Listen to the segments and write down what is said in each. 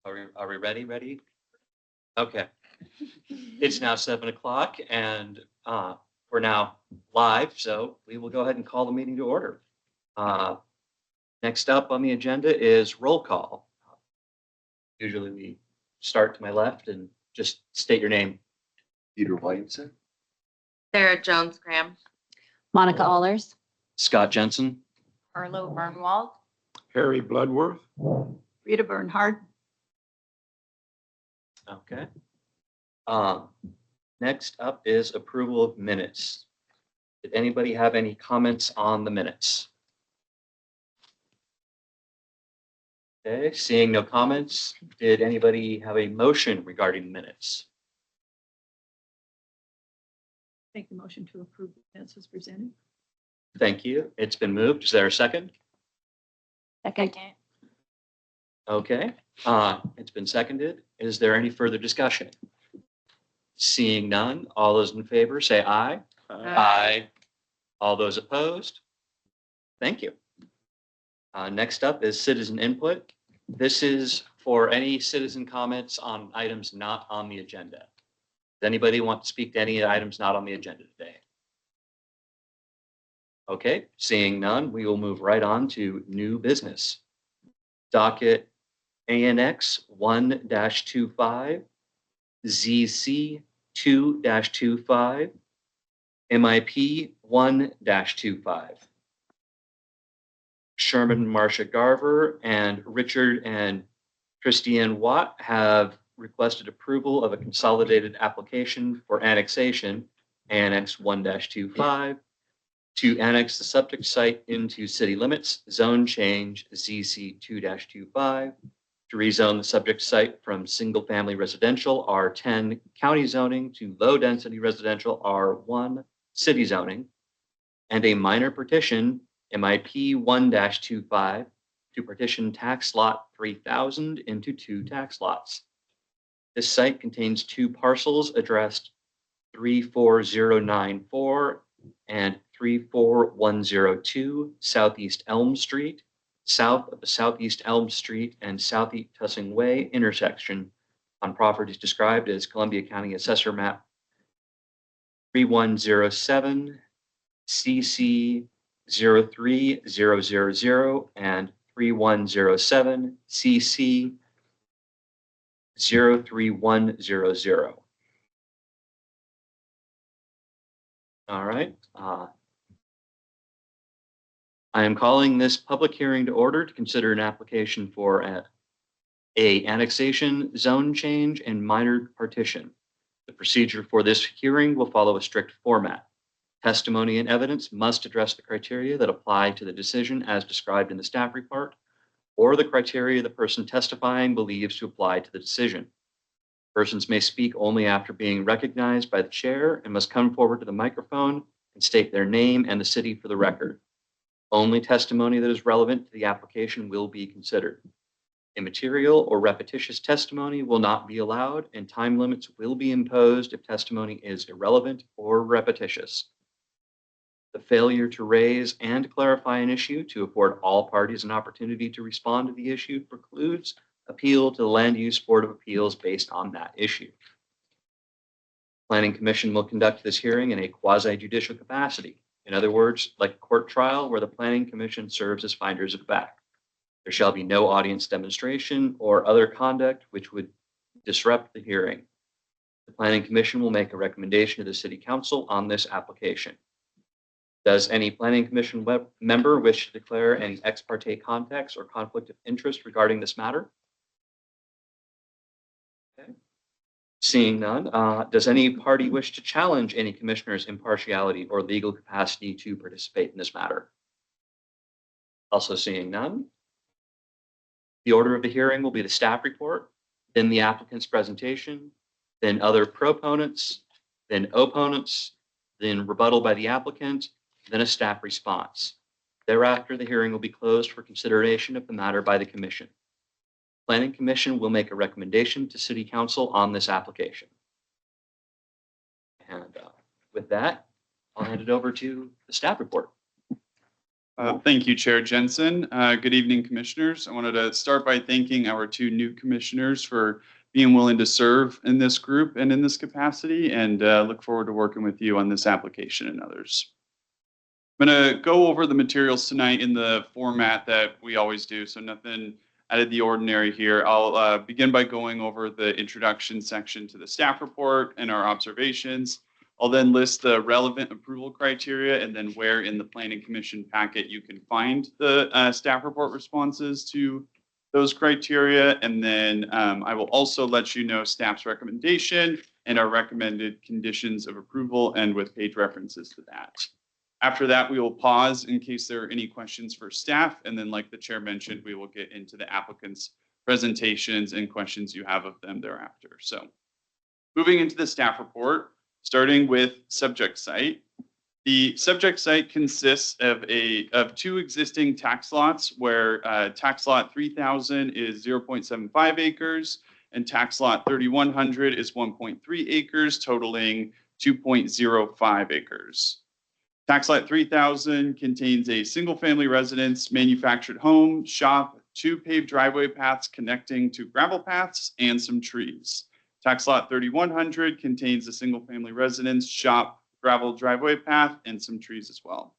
Are we ready? Ready? Okay. It's now 7 o'clock and we're now live, so we will go ahead and call the meeting to order. Uh, Next up on the agenda is roll call. Usually we start to my left and just state your name. Peter Williamson. Sarah Jones Graham. Monica Allers. Scott Jensen. Arlo Burnwald. Harry Bloodworth. Rita Bernhard. Okay. Next up is approval of minutes. Did anybody have any comments on the minutes? Okay, seeing no comments, did anybody have a motion regarding minutes? Make the motion to approve the minutes as presented. Thank you. It's been moved. Is there a second? Second. Okay, it's been seconded. Is there any further discussion? Seeing none, all those in favor say aye. Aye. All those opposed? Thank you. Next up is citizen input. This is for any citizen comments on items not on the agenda. Does anybody want to speak to any items not on the agenda today? Okay, seeing none, we will move right on to new business. Docket ANX 1-25, ZC 2-25, MIP 1-25. Sherman Marcia Garver and Richard and Christiane Watt have requested approval of a consolidated application for annexation, Annex 1-25, to annex the subject site into city limits, zone change ZC 2-25, to rezone the subject site from single-family residential R10 county zoning to low-density residential R1 city zoning, and a minor partition, MIP 1-25, to partition tax lot 3000 into 2 tax lots. This site contains 2 parcels addressed 34094 and 34102 Southeast Elm Street, south of the Southeast Elm Street and Southeast Tussing Way intersection on properties described as Columbia County Assessor Map 3107, CC 03000 and 3107, CC 03100. All right. I am calling this public hearing to order to consider an application for a annexation, zone change, and minor partition. The procedure for this hearing will follow a strict format. Testimony and evidence must address the criteria that apply to the decision as described in the staff report, or the criteria the person testifying believes to apply to the decision. Persons may speak only after being recognized by the chair and must come forward to the microphone and state their name and the city for the record. Only testimony that is relevant to the application will be considered. Immaterial or repetitious testimony will not be allowed, and time limits will be imposed if testimony is irrelevant or repetitious. The failure to raise and clarify an issue to afford all parties an opportunity to respond to the issue precludes appeal to the Land Use Board of Appeals based on that issue. Planning Commission will conduct this hearing in a quasi-judicial capacity. In other words, like a court trial where the Planning Commission serves as finders of fact. There shall be no audience demonstration or other conduct which would disrupt the hearing. The Planning Commission will make a recommendation to the City Council on this application. Does any Planning Commission member wish to declare any ex parte contacts or conflict of interest regarding this matter? Okay. Seeing none, does any party wish to challenge any commissioner's impartiality or legal capacity to participate in this matter? Also seeing none. The order of the hearing will be the staff report, then the applicant's presentation, then other proponents, then opponents, then rebuttal by the applicant, then a staff response. Thereafter, the hearing will be closed for consideration of the matter by the commission. Planning Commission will make a recommendation to City Council on this application. And with that, I'll hand it over to the staff report. Thank you, Chair Jensen. Good evening, Commissioners. I wanted to start by thanking our two new commissioners for being willing to serve in this group and in this capacity, and look forward to working with you on this application and others. I'm going to go over the materials tonight in the format that we always do, so nothing out of the ordinary here. I'll begin by going over the introduction section to the staff report and our observations. I'll then list the relevant approval criteria and then where in the Planning Commission packet you can find the staff report responses to those criteria. And then I will also let you know staff's recommendation and our recommended conditions of approval and with page references to that. After that, we will pause in case there are any questions for staff. And then like the chair mentioned, we will get into the applicant's presentations and questions you have of them thereafter. So moving into the staff report, starting with subject site. The subject site consists of two existing tax lots where tax lot 3000 is 0.75 acres and tax lot 3100 is 1.3 acres, totaling 2.05 acres. Tax lot 3000 contains a single family residence, manufactured home, shop, 2 paved driveway paths connecting to gravel paths, and some trees. Tax lot 3100 contains a single family residence, shop, gravel driveway path, and some trees as well.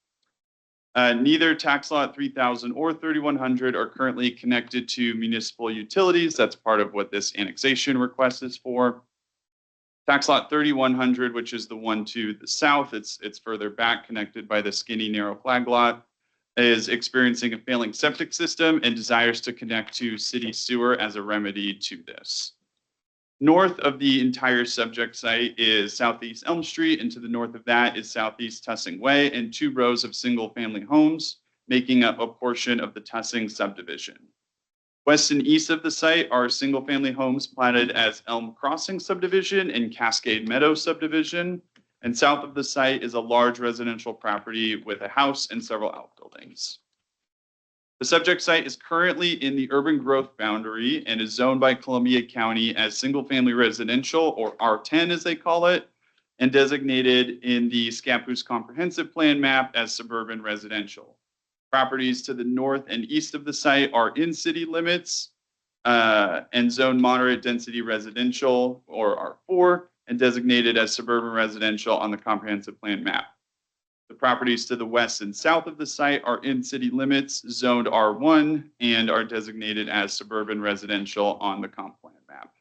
Neither tax lot 3000 or 3100 are currently connected to municipal utilities. That's part of what this annexation request is for. Tax lot 3100, which is the one to the south, it's further back, connected by the skinny narrow flag lot, is experiencing a failing septic system and desires to connect to city sewer as a remedy to this. North of the entire subject site is Southeast Elm Street, and to the north of that is Southeast Tussing Way and 2 rows of single family homes, making up a portion of the Tussing subdivision. West and east of the site are single family homes platted as Elm Crossing subdivision and Cascade Meadow subdivision. And south of the site is a large residential property with a house and several outbuildings. The subject site is currently in the urban growth boundary and is zoned by Columbia County as single family residential, or R10 as they call it, and designated in the Scappoose Comprehensive Plan map as suburban residential. Properties to the north and east of the site are in city limits and zoned moderate density residential, or R4, and designated as suburban residential on the comprehensive plan map. The properties to the west and south of the site are in city limits, zoned R1, and are designated as suburban residential on the comp plan map.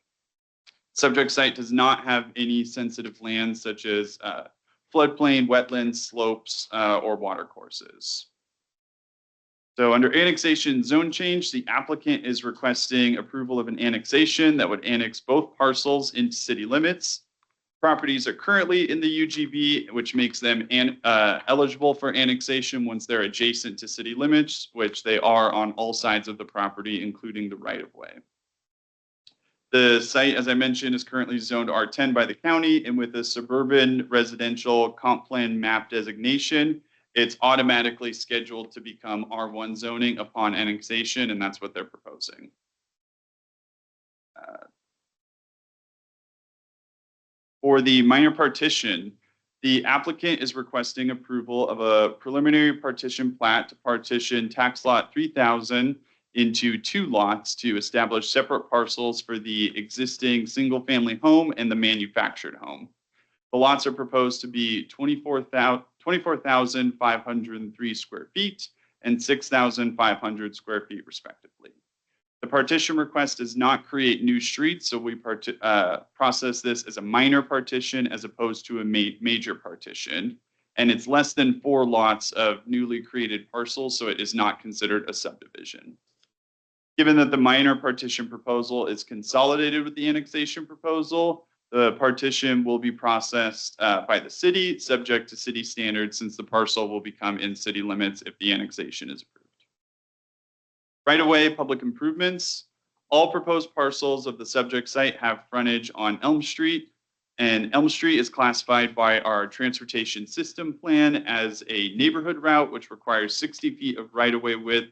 Subject site does not have any sensitive lands such as floodplain, wetlands, slopes, or water courses. So under annexation zone change, the applicant is requesting approval of an annexation that would annex both parcels into city limits. Properties are currently in the UGB, which makes them eligible for annexation once they're adjacent to city limits, which they are on all sides of the property, including the right-of-way. The site, as I mentioned, is currently zoned R10 by the county, and with a suburban residential comp plan map designation, it's automatically scheduled to become R1 zoning upon annexation, and that's what they're proposing. For the minor partition, the applicant is requesting approval of a preliminary partition plat to partition tax lot 3000 into 2 lots to establish separate parcels for the existing single family home and the manufactured home. The lots are proposed to be 24,503 square feet and 6,500 square feet respectively. The partition request does not create new streets, so we process this as a minor partition as opposed to a major partition. And it's less than 4 lots of newly created parcels, so it is not considered a subdivision. Given that the minor partition proposal is consolidated with the annexation proposal, the partition will be processed by the city, subject to city standards, since the parcel will become in city limits if the annexation is approved. Right-of-way public improvements. All proposed parcels of the subject site have frontage on Elm Street, and Elm Street is classified by our transportation system plan as a neighborhood route, which requires 60 feet of right-of-way width,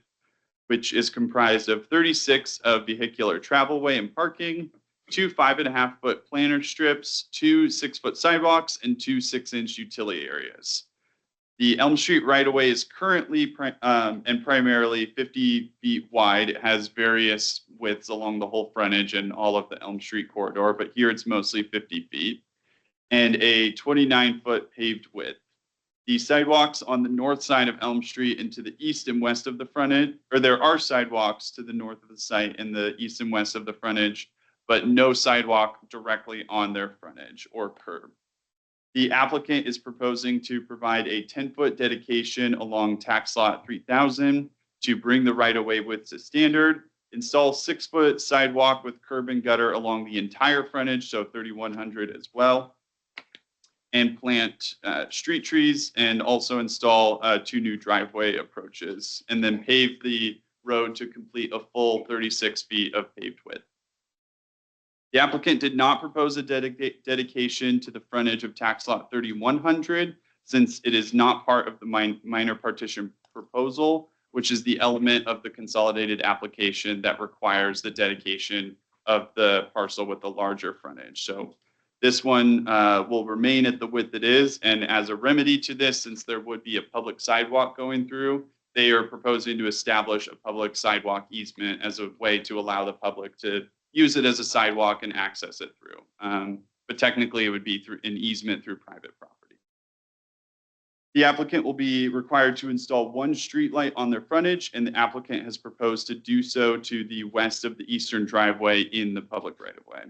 which is comprised of 36 of vehicular travelway and parking, 2 5.5-foot planter strips, 2 6-foot sidewalks, and 2 6-inch utility areas. The Elm Street right-of-way is currently and primarily 50 feet wide. It has various widths along the whole frontage and all of the Elm Street corridor, but here it's mostly 50 feet, and a 29-foot paved width. The sidewalks on the north side of Elm Street and to the east and west of the frontage, or there are sidewalks to the north of the site and the east and west of the frontage, but no sidewalk directly on their frontage or curb. The applicant is proposing to provide a 10-foot dedication along tax lot 3000 to bring the right-of-way width to standard, install 6-foot sidewalk with curb and gutter along the entire frontage, so 3100 as well, and plant street trees, and also install 2 new driveway approaches, and then pave the road to complete a full 36 feet of paved width. The applicant did not propose a dedication to the frontage of tax lot 3100, since it is not part of the minor partition proposal, which is the element of the consolidated application that requires the dedication of the parcel with the larger frontage. So this one will remain at the width it is, and as a remedy to this, since there would be a public sidewalk going through, they are proposing to establish a public sidewalk easement as a way to allow the public to use it as a sidewalk and access it through. But technically it would be through an easement through private property. The applicant will be required to install 1 street light on their frontage, and the applicant has proposed to do so to the west of the eastern driveway in the public right-of-way.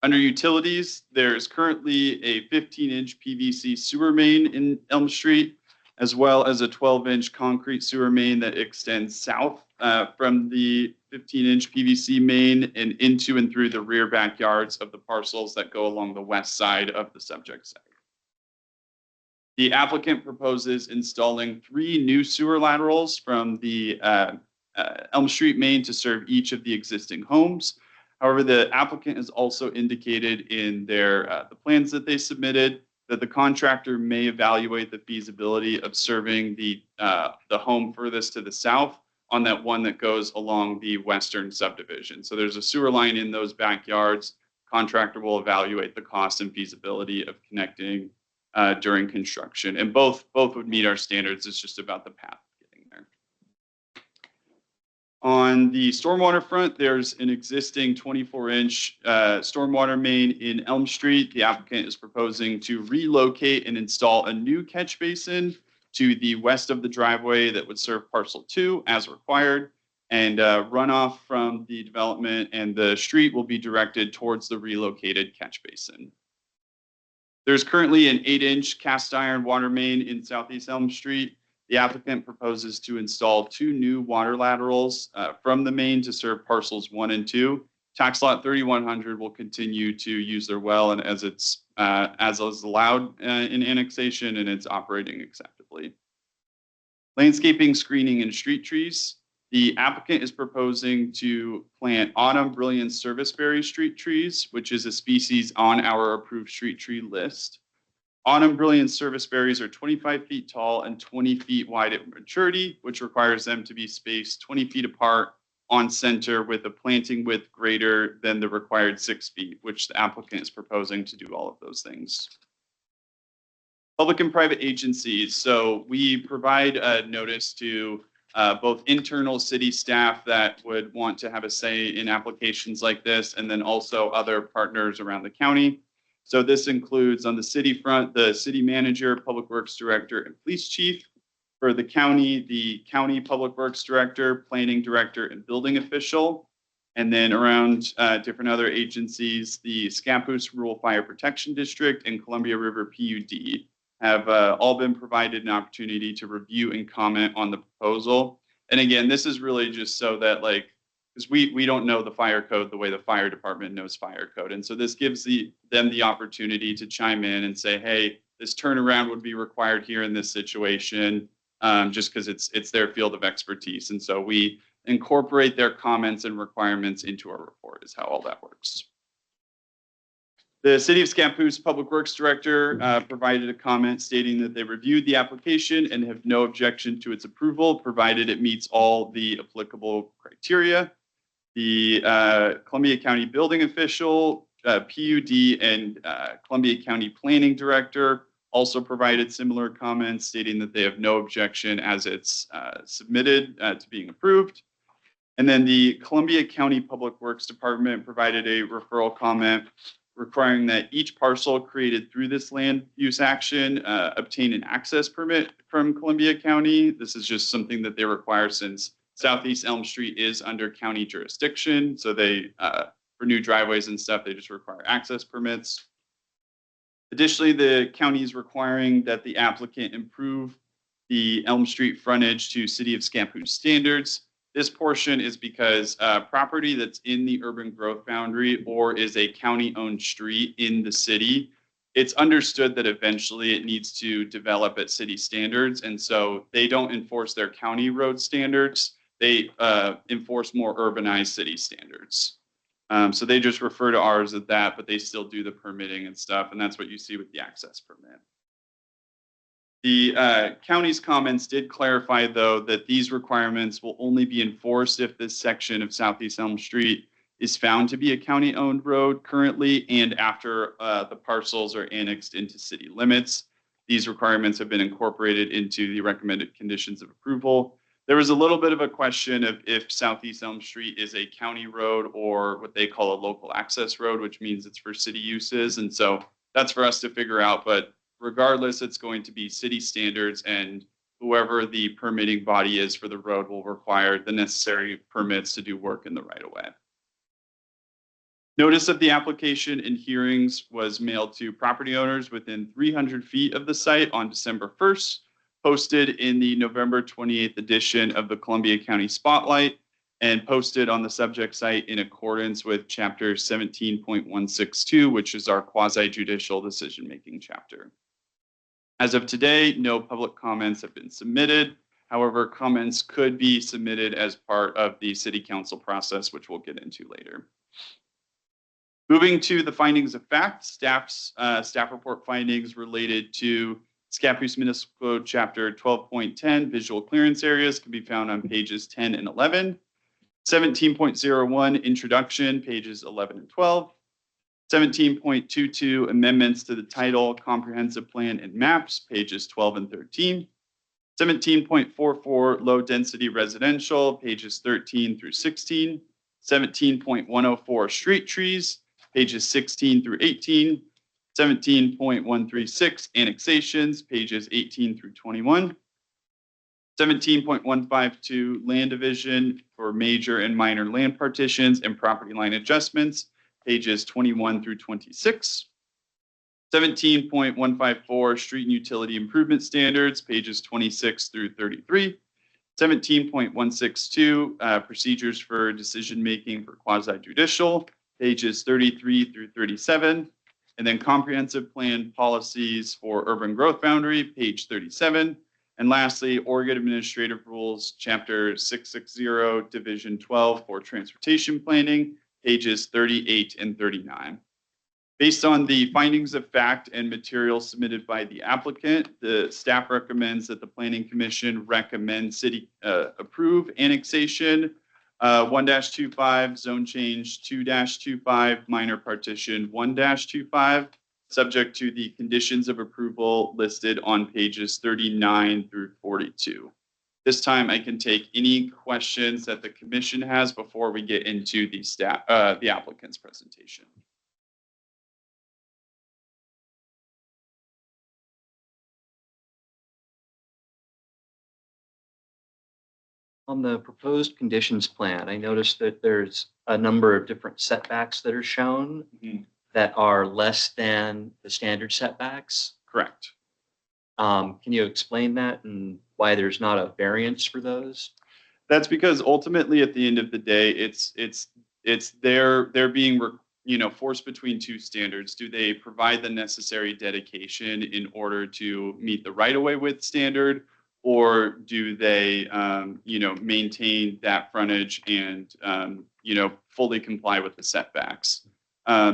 Under utilities, there's currently a 15-inch PVC sewer main in Elm Street, as well as a 12-inch concrete sewer main that extends south from the 15-inch PVC main and into and through the rear backyards of the parcels that go along the west side of the subject site. The applicant proposes installing 3 new sewer laterals from the Elm Street main to serve each of the existing homes. However, the applicant has also indicated in their the plans that they submitted that the contractor may evaluate the feasibility of serving the home furthest to the south on that one that goes along the western subdivision. So there's a sewer line in those backyards. Contractor will evaluate the cost and feasibility of connecting during construction, and both would meet our standards. It's just about the path getting there. On the stormwater front, there's an existing 24-inch stormwater main in Elm Street. The applicant is proposing to relocate and install a new catch basin to the west of the driveway that would serve parcel 2 as required, and runoff from the development and the street will be directed towards the relocated catch basin. There's currently an 8-inch cast iron water main in Southeast Elm Street. The applicant proposes to install 2 new water laterals from the main to serve parcels 1 and 2. Tax lot 3100 will continue to use their well, and as is allowed in annexation, and it's operating acceptably. Landscaping, screening, and street trees. The applicant is proposing to plant autumn brilliant serviceberry street trees, which is a species on our approved street tree list. Autumn brilliant serviceberries are 25 feet tall and 20 feet wide at maturity, which requires them to be spaced 20 feet apart on center with a planting width greater than the required 6 feet, which the applicant is proposing to do all of those things. Public and private agencies. So we provide a notice to both internal city staff that would want to have a say in applications like this, and then also other partners around the county. So this includes on the city front, the city manager, public works director, and police chief. For the county public works director, planning director, and building official. And then around different other agencies, the Scappoose Rural Fire Protection District and Columbia River PUD have all been provided an opportunity to review and comment on the proposal. And again, this is really just so that, like, because we don't know the fire code the way the fire department knows fire code. And so this gives them the opportunity to chime in and say, hey, this turnaround would be required here in this situation, just because it's their field of expertise. And so we incorporate their comments and requirements into our report is how all that works. The City of Scappoose Public Works Director provided a comment stating that they reviewed the application and have no objection to its approval, provided it meets all the applicable criteria. The Columbia County Building Official, PUD, and Columbia County Planning Director also provided similar comments stating that they have no objection as it's submitted to being approved. And then the Columbia County Public Works Department provided a referral comment requiring that each parcel created through this land use action obtain an access permit from Columbia County. This is just something that they require since Southeast Elm Street is under county jurisdiction. So they, for new driveways and stuff, they just require access permits. Additionally, the county is requiring that the applicant improve the Elm Street frontage to City of Scappoose standards. This portion is because property that's in the urban growth boundary or is a county-owned street in the city, it's understood that eventually it needs to develop at city standards. And so they don't enforce their county road standards. They enforce more urbanized city standards. So they just refer to ours as that, but they still do the permitting and stuff. And that's what you see with the access permit. The county's comments did clarify, though, that these requirements will only be enforced if this section of Southeast Elm Street is found to be a county-owned road currently and after the parcels are annexed into city limits. These requirements have been incorporated into the recommended conditions of approval. There was a little bit of a question of if Southeast Elm Street is a county road or what they call a local access road, which means it's for city uses. And so that's for us to figure out, but regardless, it's going to be city standards, and whoever the permitting body is for the road will require the necessary permits to do work in the right of way. Notice of the application and hearings was mailed to property owners within 300 feet of the site on December 1st, posted in the November 28th edition of the Columbia County Spotlight, and posted on the subject site in accordance with Chapter 17.162, which is our quasi-judicial decision-making chapter. As of today, no public comments have been submitted. However, comments could be submitted as part of the city council process, which we'll get into later. Moving to the findings of fact, staff report findings related to Scappoose Municipal Code Chapter 12.10, visual clearance areas, can be found on pages 10 and 11. 17.01, introduction, pages 11 and 12. 17.22, amendments to the title, comprehensive plan and maps, pages 12 and 13. 17.44, low density residential, pages 13 through 16. 17.104, street trees, pages 16 through 18. 17.136, annexations, pages 18 through 21. 17.152, land division for major and minor land partitions and property line adjustments, pages 21 through 26. 17.154, street and utility improvement standards, pages 26 through 33. 17.162, procedures for decision-making for quasi-judicial, pages 33 through 37. And then comprehensive plan policies for urban growth boundary, page 37. And lastly, Oregon Administrative Rules, Chapter 660, Division 12 for transportation planning, pages 38 and 39. Based on the findings of fact and materials submitted by the applicant, the staff recommends that the Planning Commission recommend city approve annexation 1-25, zone change 2-25, minor partition 1-25, subject to the conditions of approval listed on pages 39 through 42. This time I can take any questions that the commission has before we get into the applicant's presentation. On the proposed conditions plan, I noticed that there's a number of different setbacks that are shown that are less than the standard setbacks. Correct. Can you explain that and why there's not a variance for those? That's because ultimately, at the end of the day, it's they're being forced between two standards. Do they provide the necessary dedication in order to meet the right-of-way width standard, or do they maintain that frontage and fully comply with the setbacks?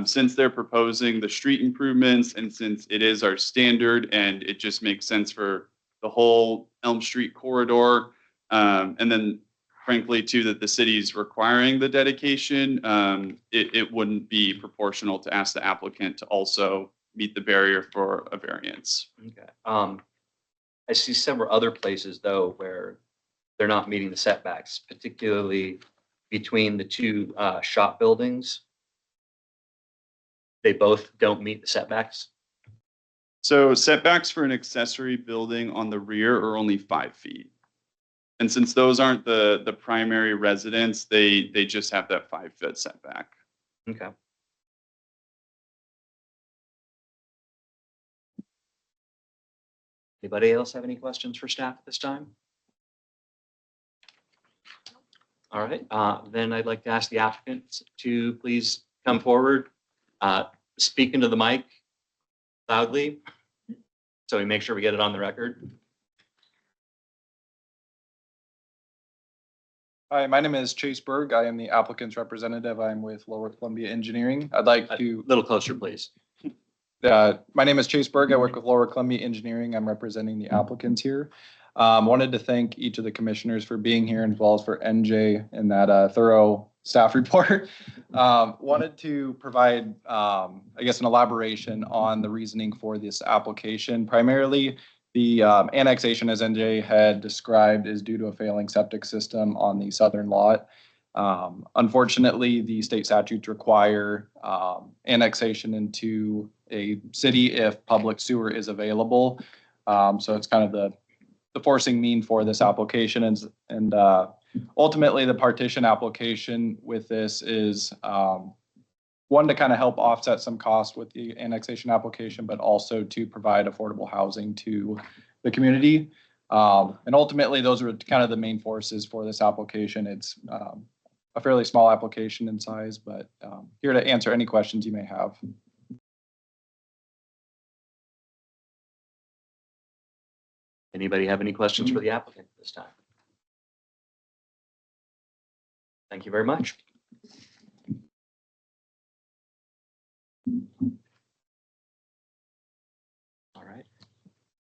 Since they're proposing the street improvements, and since it is our standard and it just makes sense for the whole Elm Street corridor, and then frankly too that the city's requiring the dedication, it wouldn't be proportional to ask the applicant to also meet the barrier for a variance. Okay. I see several other places though where they're not meeting the setbacks, particularly between the two shop buildings. They both don't meet the setbacks. So setbacks for an accessory building on the rear are only 5 feet. And since those aren't the primary residence, they just have that 5-foot setback. Okay. Anybody else have any questions for staff at this time? All right, then I'd like to ask the applicants to please come forward, speak into the mic loudly, so we make sure we get it on the record. Hi, my name is Chase Berg. I am the applicant's representative. I'm with Lower Columbia Engineering. I'd like A to, little closer, please. my name is Chase Berg. I work with Lower Columbia Engineering. I'm representing the applicants here. Wanted to thank each of the commissioners for being here as well as for NJ and that thorough staff report. Wanted to provide, I guess, an elaboration on the reasoning for this application. Primarily, the annexation, as NJ had described, is due to a failing septic system on the southern lot. Unfortunately, the state statutes require annexation into a city if public sewer is available. So it's kind of the forcing mean for this application, and ultimately the partition application with this is one, to kind of help offset some cost with the annexation application, but also to provide affordable housing to the community. And ultimately, those are kind of the main forces for this application. It's a fairly small application in size, but here to answer any questions you may have. Anybody have any questions for the applicant this time? Thank you very much. All right.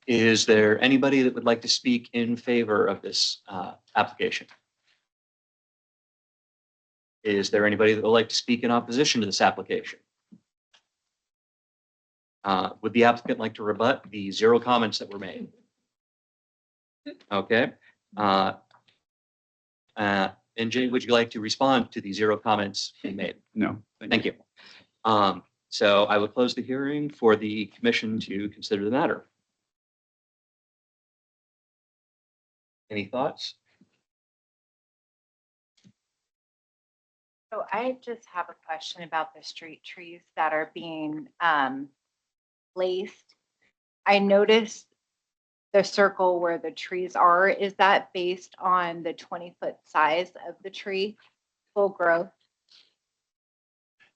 Is there anybody that would like to speak in favor of this application? Is there anybody that would like to speak in opposition to this application? Would the applicant like to rebut the 0 comments that were made? Okay. NJ, would you like to respond to the 0 comments being made? No, Thank you. So I will close the hearing for the commission to consider the matter. Any thoughts? So I just have a question about the street trees that are being placed. I noticed the circle where the trees are. Is that based on the 20-foot size of the tree, full growth?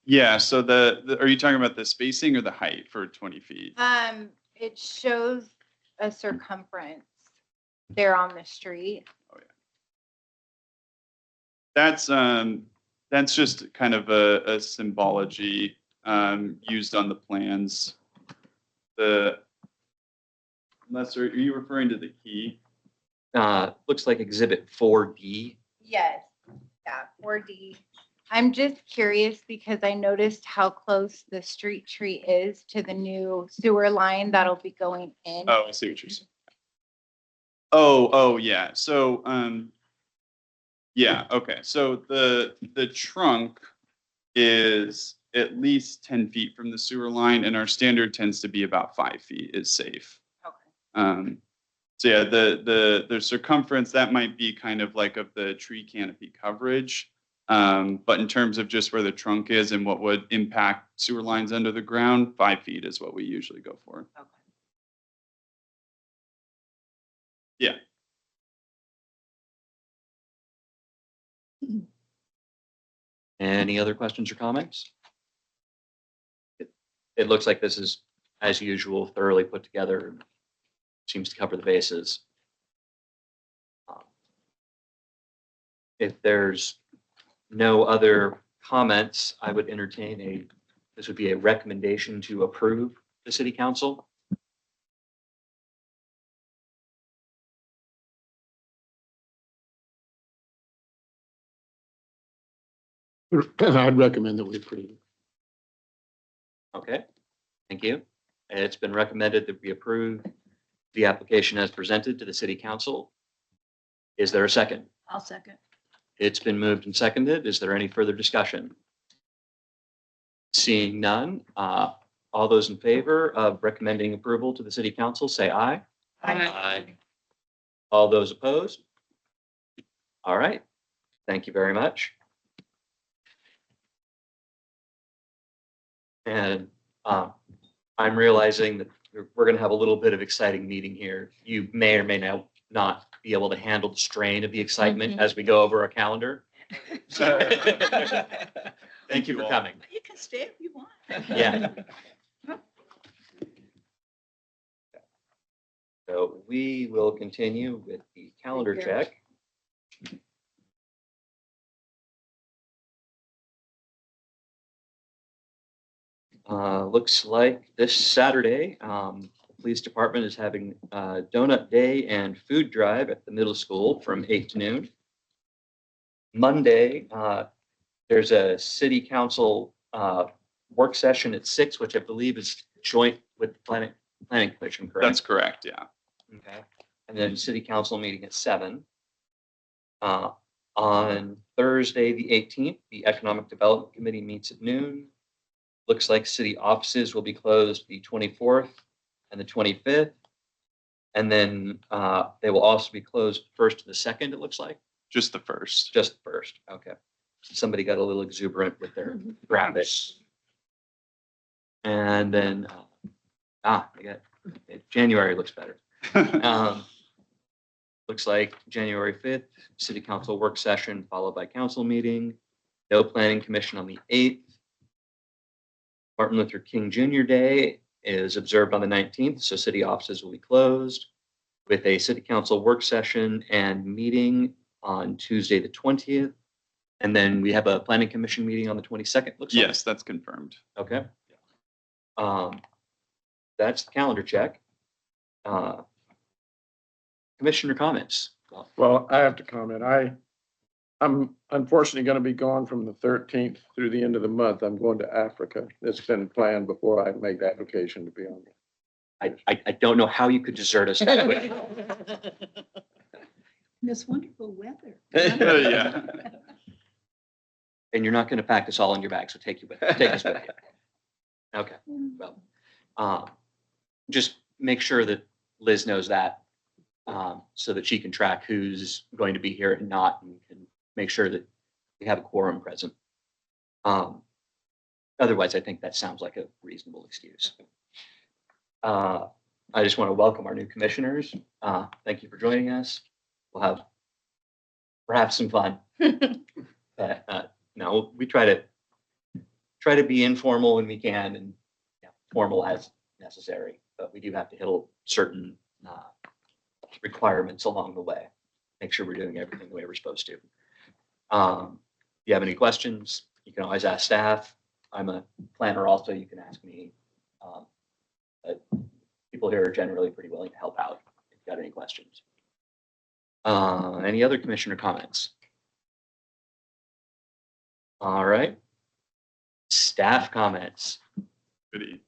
Yeah, so are you talking about the spacing or the height for 20 feet? It shows a circumference there on the street. That's just kind of a symbology used on the plans. Unless, are you referring to the key? Looks like exhibit 4D. Yes, yeah, 4D. I'm just curious because I noticed how close the street tree is to the new sewer line that'll be going in. Oh, I see what you're saying. Oh, yeah. So, yeah, okay. So the trunk is at least 10 feet from the sewer line, and our standard tends to be about 5 feet is safe. Okay. So yeah, the circumference, that might be kind of like of the tree canopy coverage. But in terms of just where the trunk is and what would impact sewer lines under the ground, 5 feet is what we usually go for. Okay. Yeah. Any other questions or comments? It looks like this is, as usual, thoroughly put together. Seems to cover the bases. If there's no other comments, I would entertain this would be a recommendation to approve the city council. I'd recommend that we approve. Okay, thank you. It's been recommended that we approve the application as presented to the city council. Is there a second? I'll second. It's been moved and seconded. Is there any further discussion? Seeing none, all those in favor of recommending approval to the city council, say aye. Aye. All those opposed? All right. Thank you very much. And I'm realizing that we're going to have a little bit of exciting meeting here. You may or may not be able to handle the strain of the excitement as we go over our calendar. So thank you for coming. You can stay if you want. Yeah. So we will continue with the calendar check. Looks like this Saturday, the police department is having donut day and food drive at the middle school from 8 to noon. Monday, there's a city council work session at 6, which I believe is joint with the planning commission, correct? That's correct, yeah. Okay. And then city council meeting at 7. On Thursday, the 18th, the Economic Development Committee meets at noon. Looks like city offices will be closed the 24th and the 25th. And then they will also be closed 1st to the 2nd, it looks like. Just the first. Just first. Okay. Somebody got a little exuberant with their graphics. And then, I got January looks better. Looks like January 5th, city council work session followed by council meeting. No planning commission on the 8th. Martin Luther King Jr. Day is observed on the 19th, so city offices will be closed with a city council work session and meeting on Tuesday, the 20th. And then we have a planning commission meeting on the 22nd, looks like. Yes, that's confirmed. Okay. That's the calendar check. Commissioner comments. Well, I have to comment. I'm unfortunately going to be gone from the 13th through the end of the month. I'm going to Africa. It's been planned before I make the application to be on. I don't know how you could desert us that way. This wonderful weather. Yeah. And you're not going to pack this all in your bag, so take us with you. Okay, well, just make sure that Liz knows that, so that she can track who's going to be here and not, and can make sure that we have a quorum present. Otherwise, I think that sounds like a reasonable excuse. I just want to welcome our new commissioners. Thank you for joining us. We'll have perhaps some fun. But no, we try to be informal when we can and formal as necessary. But we do have to hit certain requirements along the way. Make sure we're doing everything the way we're supposed to. If you have any questions, you can always ask staff. I'm a planner also, you can ask me. But people here are generally pretty willing to help out if you've got any questions. Any other commissioner comments? All right. Staff comments. Goody.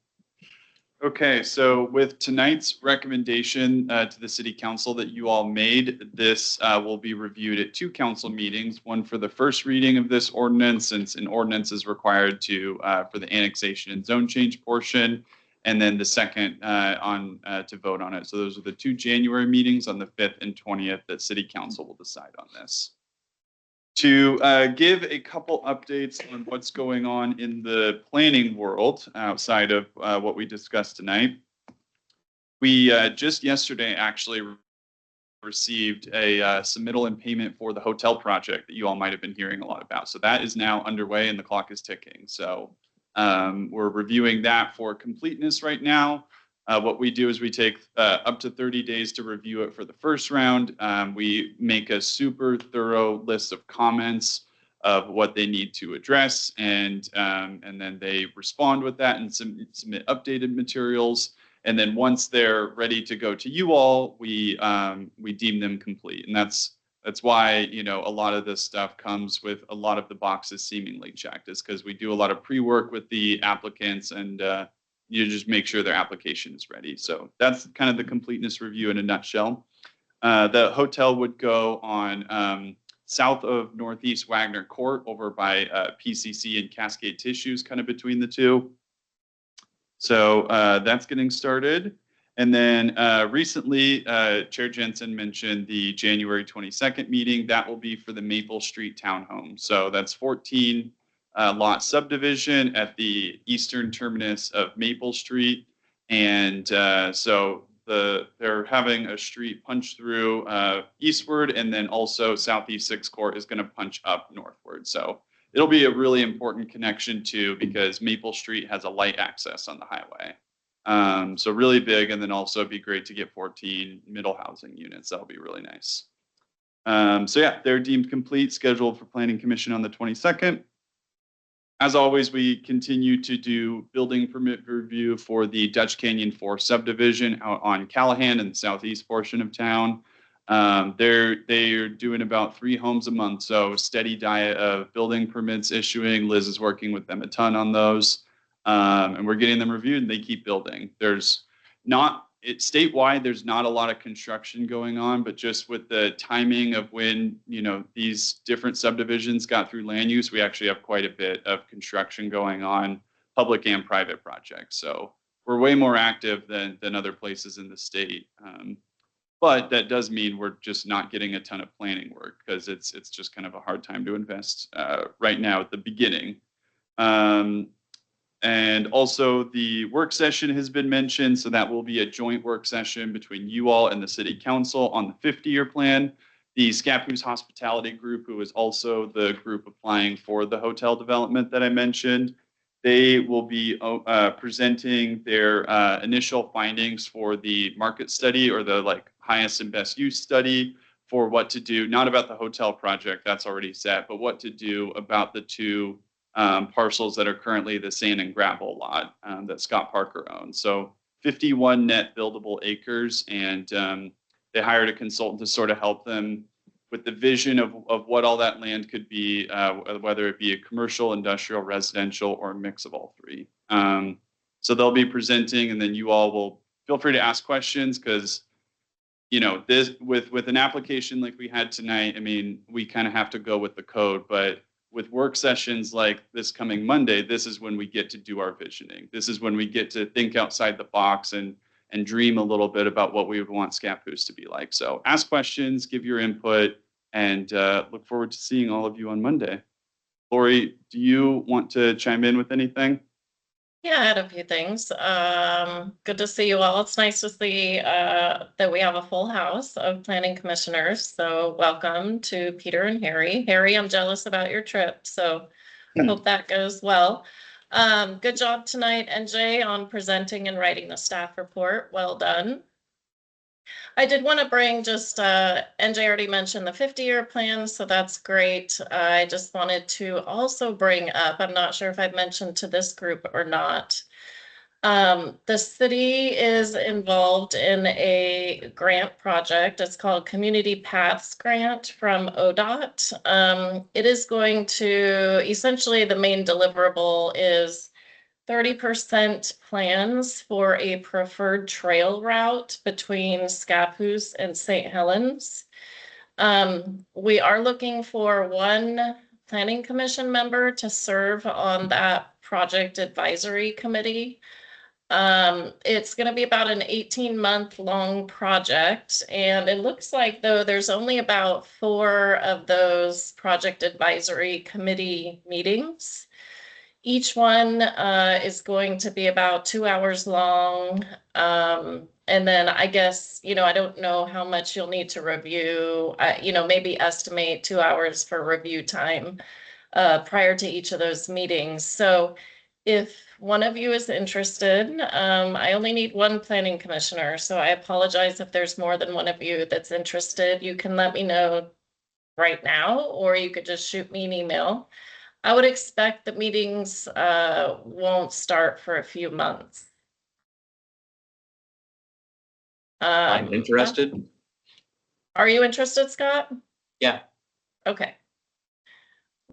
Okay, so with tonight's recommendation to the city council that you all made, this will be reviewed at 2 council meetings, one for the first reading of this ordinance, since an ordinance is required for the annexation and zone change portion, and then the second to vote on it. So those are the 2 January meetings on the 5th and 20th that city council will decide on this. To give a couple updates on what's going on in the planning world outside of what we discussed tonight. We just yesterday actually received a submittal and payment for the hotel project that you all might have been hearing a lot about. So that is now underway and the clock is ticking. So we're reviewing that for completeness right now. What we do is we take up to 30 days to review it for the first round. We make a super thorough list of comments of what they need to address, and then they respond with that and submit updated materials. And then once they're ready to go to you all, we deem them complete. And that's why, a lot of this stuff comes with a lot of the boxes seemingly checked, is because we do a lot of pre-work with the applicants and you just make sure their application is ready. So that's kind of the completeness review in a nutshell. The hotel would go on south of Northeast Wagner Court over by PCC and Cascade Tissues, kind of between the two. So that's getting started. And then recently, Chair Jensen mentioned the January 22nd meeting. That will be for the Maple Street Townhome. So that's 14 lot subdivision at the eastern terminus of Maple Street. And so they're having a street punch through eastward, and then also Southeast 6th Court is going to punch up northward. So it'll be a really important connection too, because Maple Street has a light access on the highway. So really big, and then also it'd be great to get 14 middle housing units. That'll be really nice. So yeah, they're deemed complete, scheduled for Planning Commission on the 22nd. As always, we continue to do building permit review for the Dutch Canyon 4 subdivision out on Callahan in the southeast portion of town. They're doing about 3 homes a month, so steady diet of building permits issuing. Liz is working with them a ton on those. And we're getting them reviewed, and they keep building. Statewide, there's not a lot of construction going on, but just with the timing of when, these different subdivisions got through land use, we actually have quite a bit of construction going on, public and private projects. So we're way more active than other places in the state. But that does mean we're just not getting a ton of planning work, because it's just kind of a hard time to invest right now at the beginning. And also the work session has been mentioned. So that will be a joint work session between you all and the city council on the 50-year plan. The Scappoose Hospitality Group, who is also the group applying for the hotel development that I mentioned, they will be presenting their initial findings for the market study, or the highest and best use study, for what to do, not about the hotel project, that's already set, but what to do about the 2 parcels that are currently the sand and gravel lot that Scott Parker owns. So 51 net buildable acres, and they hired a consultant to sort of help them with the vision of what all that land could be, whether it be a commercial, industrial, residential, or a mix of all 3. So they'll be presenting, and then you all will feel free to ask questions, because this with an application like we had tonight, I mean, we kind of have to go with the code, but with work sessions like this coming Monday, this is when we get to do our visioning. This is when we get to think outside the box and dream a little bit about what we would want Scappoose to be like. So ask questions, give your input, and look forward to seeing all of you on Monday. Lori, do you want to chime in with anything? Yeah, I had a few things. Good to see you all. It's nice to see that we have a full house of planning commissioners. So welcome to Peter and Harry. Harry, I'm jealous about your trip, so hope that goes well. Good job tonight, NJ, on presenting and writing the staff report. Well done. I did want to bring just, NJ already mentioned the 50-year plan, so that's great. I just wanted to also bring up, I'm not sure if I've mentioned to this group or not. The city is involved in a grant project. It's called Community Paths Grant from ODOT. It is going to, essentially the main deliverable is 30% plans for a preferred trail route between Scappoose and St. Helens. We are looking for 1 planning commission member to serve on that project advisory committee. It's going to be about an 18-month long project, and it looks like though there's only about 4 of those project advisory committee meetings. Each one is going to be about 2 hours long. And then I guess, I don't know how much you'll need to review, maybe estimate 2 hours for review time prior to each of those meetings. So if one of you is interested, I only need 1 planning commissioner. So I apologize if there's more than one of you that's interested. You can let me know right now, or you could just shoot me an email. I would expect the meetings won't start for a few months. I'm interested. Are you interested, Scott? Yeah. Okay.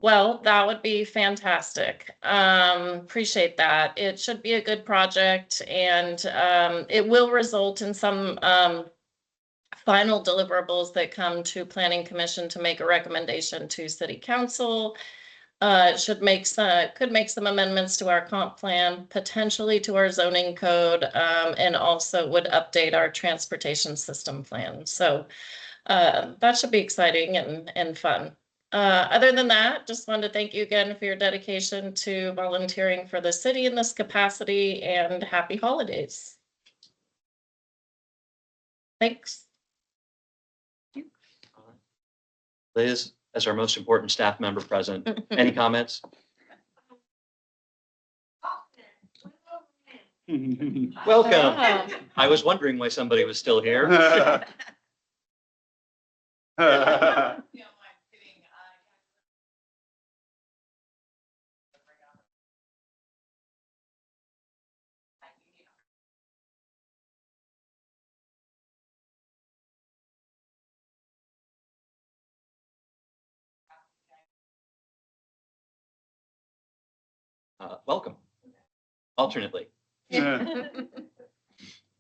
Well, that would be fantastic. Appreciate that. It should be a good project and it will result in some final deliverables that come to Planning Commission to make a recommendation to City Council. It could make some amendments to our comp plan, potentially to our zoning code, and also would update our transportation system plan. So that should be exciting and fun. Other than that, just wanted to thank you again for your dedication to volunteering for the city in this capacity, and happy holidays. Thanks. Liz, as our most important staff member present, any comments? Welcome. Oh. I was wondering why somebody was still here. Welcome. Alternately. All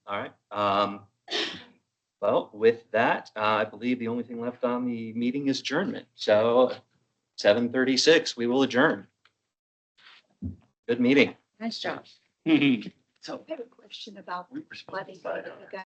right. Well, with that, I believe the only thing left on the meeting is adjournment. So 7:36, we will adjourn. Good meeting. Nice job. So I have a question about flooding. You guys